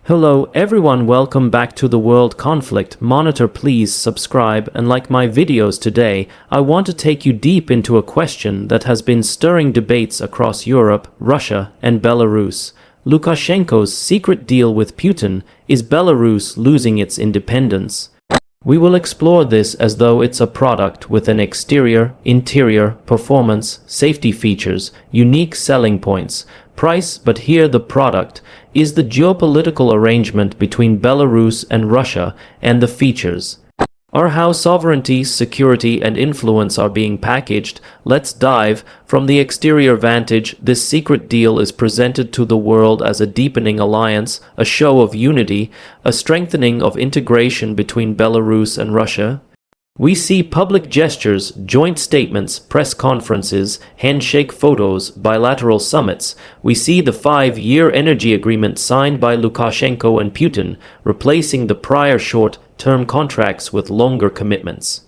Hello everyone, welcome back to the World Conflict Monitor. Please subscribe and like my videos. Today, I want to take you deep into a question that has been stirring debates across Europe, Russia, and Belarus. Lukashenko's secret deal with Putin. Is Belarus losing its independence? We will explore this as though it's a product with an exterior, interior, performance, safety features, unique selling points, price, but here the product is the geopolitical arrangement between Belarus and Russia and the features are how sovereignty, security, and influence are being packaged. Let's dive. From the exterior vantage, this secret deal is presented to the world as a deepening alliance, a show of unity, a strengthening of integration between Belarus and Russia. We see public gestures, joint statements, press conferences, handshake photos, bilateral summits. We see the 5-year energy agreement signed by Lukashenko and Putin, replacing the prior short-term contracts with longer commitments.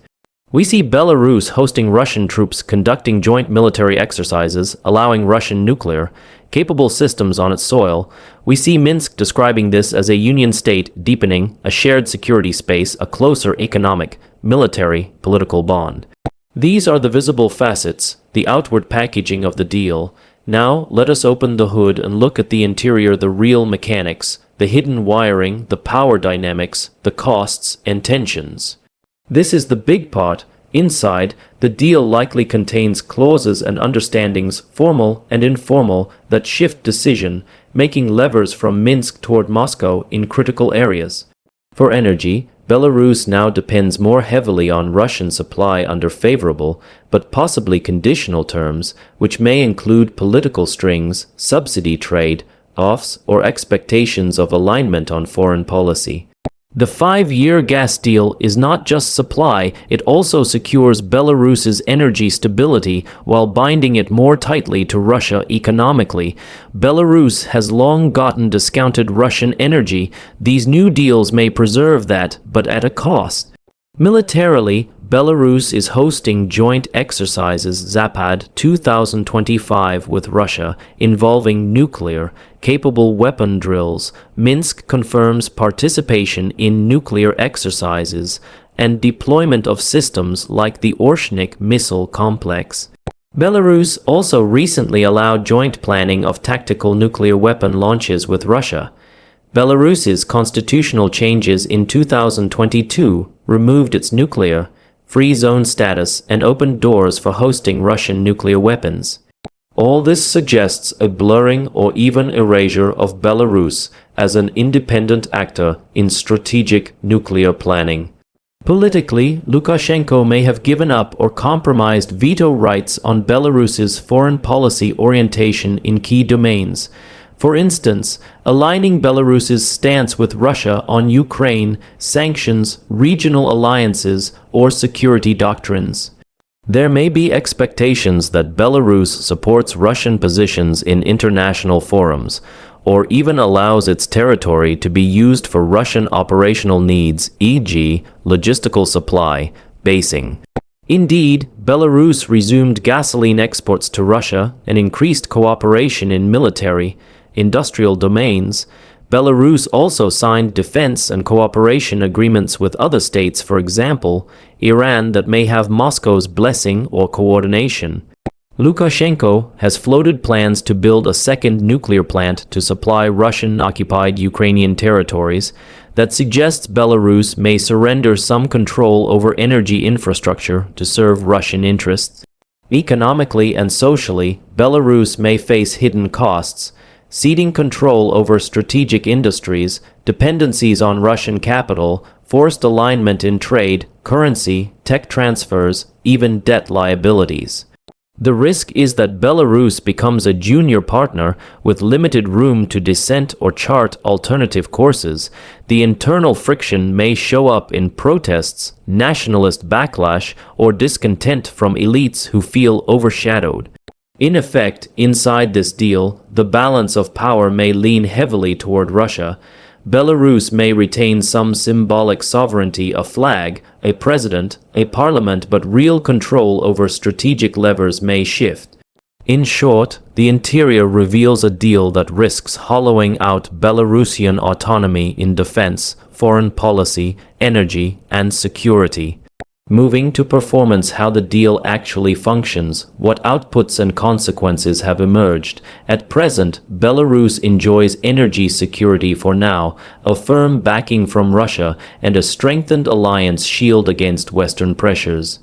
We see Belarus hosting Russian troops conducting joint military exercises, allowing Russian nuclear-capable systems on its soil. We see Minsk describing this as a union state deepening, a shared security space, a closer economic, military, political bond. These are the visible facets, the outward packaging of the deal. Now, let us open the hood and look at the interior, the real mechanics, the hidden wiring, the power dynamics, the costs and tensions. This is the big part. Inside, the deal likely contains clauses and understandings, formal and informal, that shift decision-making levers from Minsk toward Moscow in critical areas. For energy, Belarus now depends more heavily on Russian supply under favorable, but possibly conditional terms, which may include political strings, subsidy trade-offs, or expectations of alignment on foreign policy. The 5-year gas deal is not just supply, it also secures Belarus's energy stability while binding it more tightly to Russia economically. Belarus has long gotten discounted Russian energy. These new deals may preserve that, but at a cost. Militarily, Belarus is hosting joint exercises Zapad 2025 with Russia, involving nuclear-capable weapon drills. Minsk confirms participation in nuclear exercises and deployment of systems like the Orshnik missile complex. Belarus also recently allowed joint planning of tactical nuclear weapon launches with Russia. Belarus's constitutional changes in 2022 removed its nuclear-free zone status and opened doors for hosting Russian nuclear weapons. All this suggests a blurring or even erasure of Belarus as an independent actor in strategic nuclear planning. Politically, Lukashenko may have given up or compromised veto rights on Belarus's foreign policy orientation in key domains. For instance, aligning Belarus's stance with Russia on Ukraine, sanctions, regional alliances, or security doctrines. There may be expectations that Belarus supports Russian positions in international forums, or even allows its territory to be used for Russian operational needs, e.g., logistical supply, basing. Indeed, Belarus resumed gasoline exports to Russia and increased cooperation in military-industrial domains. Belarus also signed defense and cooperation agreements with other states, for example, Iran, that may have Moscow's blessing or coordination. Lukashenko has floated plans to build a second nuclear plant to supply Russian-occupied Ukrainian territories that suggests Belarus may surrender some control over energy infrastructure to serve Russian interests. Economically and socially, Belarus may face hidden costs, ceding control over strategic industries, dependencies on Russian capital, forced alignment in trade, currency, tech transfers, even debt liabilities. The risk is that Belarus becomes a junior partner with limited room to dissent or chart alternative courses. The internal friction may show up in protests, nationalist backlash, or discontent from elites who feel overshadowed. In effect, inside this deal, the balance of power may lean heavily toward Russia. Belarus may retain some symbolic sovereignty, a flag, a president, a parliament, but real control over strategic levers may shift. In short, the interior reveals a deal that risks hollowing out Belarusian autonomy in defense, foreign policy, energy, and security. Moving to performance, how the deal actually functions, what outputs and consequences have emerged. At present, Belarus enjoys energy security for now, a firm backing from Russia, and a strengthened alliance shield against Western pressures.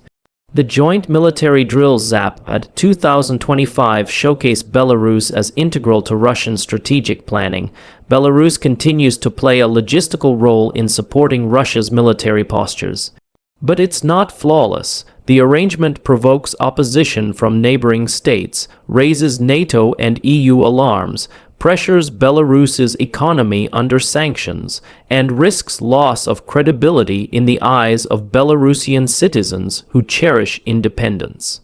The joint military drills Zapad 2025 showcase Belarus as integral to Russian strategic planning. Belarus continues to play a logistical role in supporting Russia's military postures. But it's not flawless. The arrangement provokes opposition from neighboring states, raises NATO and EU alarms, pressures Belarus's economy under sanctions, and risks loss of credibility in the eyes of Belarusian citizens who cherish independence.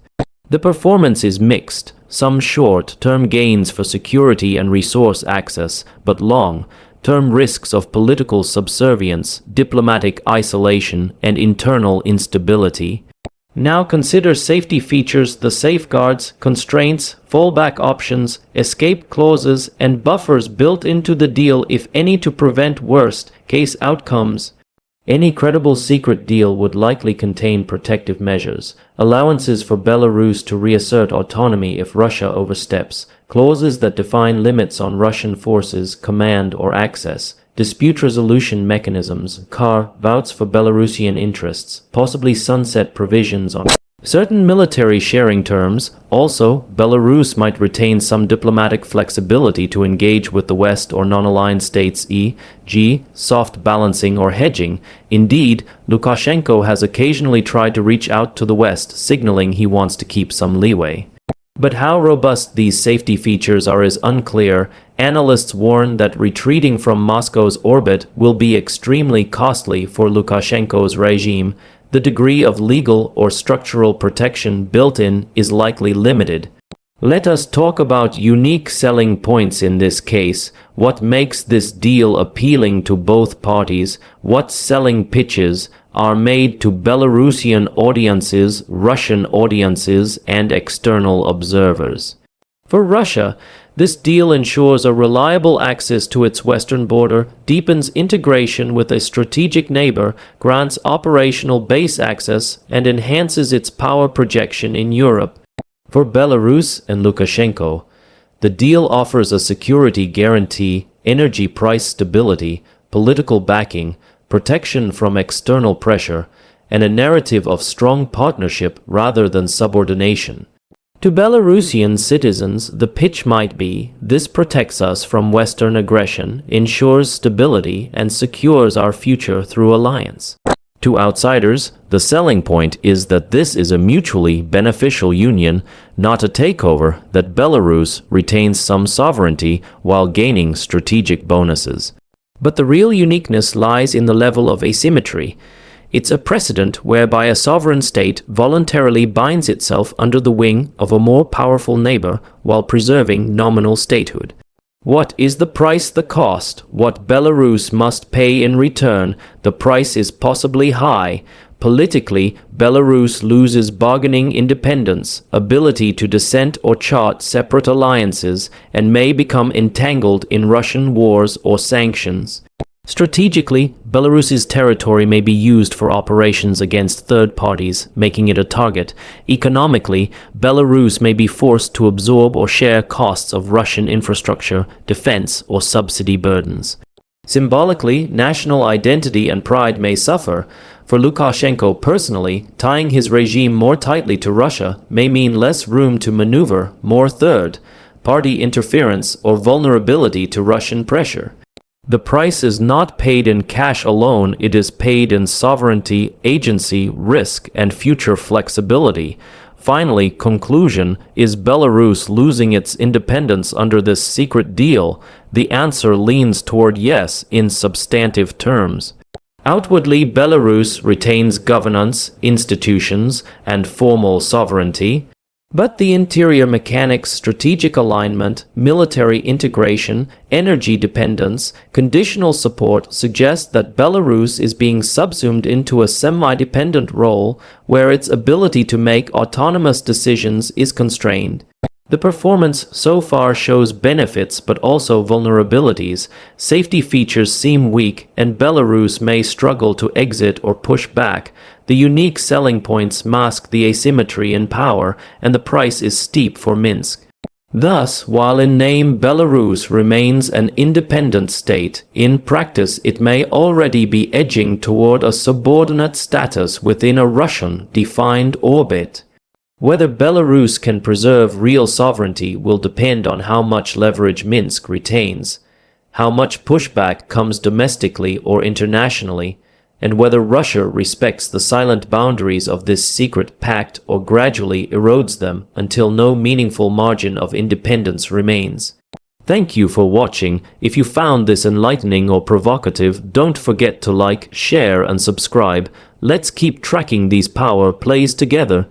The performance is mixed, some short-term gains for security and resource access, but long-term risks of political subservience, diplomatic isolation, and internal instability. Now consider safety features, the safeguards, constraints, fallback options, escape clauses, and buffers built into the deal, if any, to prevent worst-case outcomes. Any credible secret deal would likely contain protective measures, allowances for Belarus to reassert autonomy if Russia oversteps, clauses that define limits on Russian forces, command or access, dispute resolution mechanisms, carve-outs for Belarusian interests, possibly sunset provisions on certain military sharing terms. Also, Belarus might retain some diplomatic flexibility to engage with the West or non-aligned states, e.g., soft balancing or hedging. Indeed, Lukashenko has occasionally tried to reach out to the West, signaling he wants to keep some leeway. But how robust these safety features are is unclear. Analysts warn that retreating from Moscow's orbit will be extremely costly for Lukashenko's regime. The degree of legal or structural protection built in is likely limited. Let us talk about unique selling points in this case. What makes this deal appealing to both parties? What selling pitches are made to Belarusian audiences, Russian audiences, and external observers? For Russia, this deal ensures a reliable access to its western border, deepens integration with a strategic neighbor, grants operational base access, and enhances its power projection in Europe. For Belarus and Lukashenko, the deal offers a security guarantee, energy price stability, political backing, protection from external pressure, and a narrative of strong partnership rather than subordination. To Belarusian citizens, the pitch might be, this protects us from Western aggression, ensures stability, and secures our future through alliance. To outsiders, the selling point is that this is a mutually beneficial union, not a takeover, that Belarus retains some sovereignty while gaining strategic bonuses. But the real uniqueness lies in the level of asymmetry. It's a precedent whereby a sovereign state voluntarily binds itself under the wing of a more powerful neighbor while preserving nominal statehood. What is the price, the cost? What Belarus must pay in return? The price is possibly high. Politically, Belarus loses bargaining independence, ability to dissent or chart separate alliances, and may become entangled in Russian wars or sanctions. Strategically, Belarus's territory may be used for operations against third parties, making it a target. Economically, Belarus may be forced to absorb or share costs of Russian infrastructure, defense, or subsidy burdens. Symbolically, national identity and pride may suffer. For Lukashenko personally, tying his regime more tightly to Russia may mean less room to maneuver, more third-party interference, or vulnerability to Russian pressure. The price is not paid in cash alone, it is paid in sovereignty, agency, risk, and future flexibility. Finally, conclusion, is Belarus losing its independence under this secret deal? The answer leans toward yes in substantive terms. Outwardly, Belarus retains governance, institutions, and formal sovereignty. But the interior mechanics, strategic alignment, military integration, energy dependence, conditional support suggest that Belarus is being subsumed into a semi-dependent role where its ability to make autonomous decisions is constrained. The performance so far shows benefits but also vulnerabilities. Safety features seem weak, and Belarus may struggle to exit or push back. The unique selling points mask the asymmetry in power, and the price is steep for Minsk. Thus, while in name Belarus remains an independent state, in practice it may already be edging toward a subordinate status within a Russian-defined orbit. Whether Belarus can preserve real sovereignty will depend on how much leverage Minsk retains, how much pushback comes domestically or internationally, and whether Russia respects the silent boundaries of this secret pact or gradually erodes them until no meaningful margin of independence remains. Thank you for watching. If you found this enlightening or provocative, don't forget to like, share, and subscribe. Let's keep tracking these power plays together.